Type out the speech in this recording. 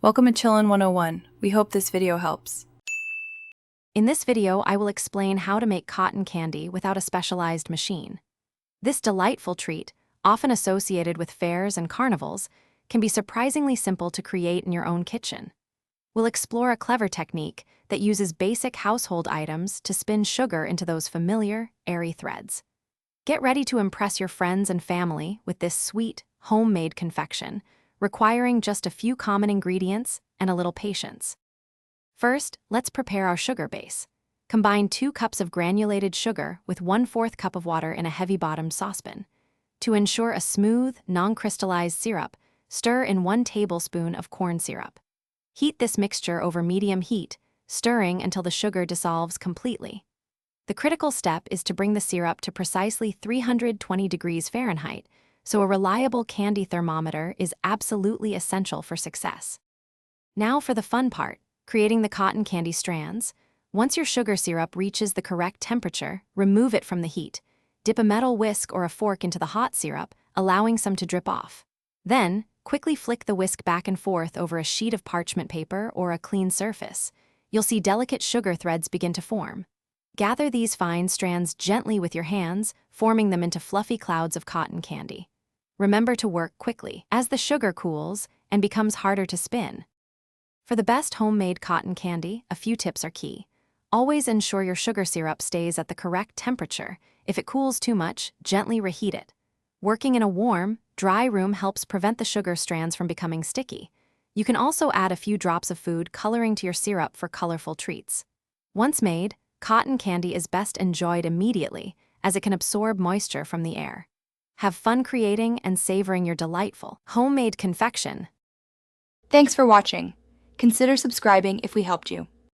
Welcome to Chillin' 101. We hope this video helps. In this video, I will explain how to make cotton candy without a specialized machine. This delightful treat, often associated with fairs and carnivals, can be surprisingly simple to create in your own kitchen. We'll explore a clever technique that uses basic household items to spin sugar into those familiar, airy threads. Get ready to impress your friends and family with this sweet, homemade confection, requiring just a few common ingredients and a little patience. First, let's prepare our sugar base. Combine 2 cups of granulated sugar with 1/4 cup of water in a heavy-bottomed saucepan. To ensure a smooth, non-crystallized syrup, stir in 1 tablespoon of corn syrup. Heat this mixture over medium heat, stirring until the sugar dissolves completely. The critical step is to bring the syrup to precisely 320 degrees Fahrenheit, so a reliable candy thermometer is absolutely essential for success. Now for the fun part, creating the cotton candy strands. Once your sugar syrup reaches the correct temperature, remove it from the heat. Dip a metal whisk or a fork into the hot syrup, allowing some to drip off. Then, quickly flick the whisk back and forth over a sheet of parchment paper or a clean surface. You'll see delicate sugar threads begin to form. Gather these fine strands gently with your hands, forming them into fluffy clouds of cotton candy. Remember to work quickly, as the sugar cools and becomes harder to spin. For the best homemade cotton candy, a few tips are key. Always ensure your sugar syrup stays at the correct temperature. If it cools too much, gently reheat it. Working in a warm, dry room helps prevent the sugar strands from becoming sticky. You can also add a few drops of food coloring to your syrup for colorful treats. Once made, cotton candy is best enjoyed immediately, as it can absorb moisture from the air. Have fun creating and savoring your delightful, homemade confection. Thanks for watching. Consider subscribing if we helped you.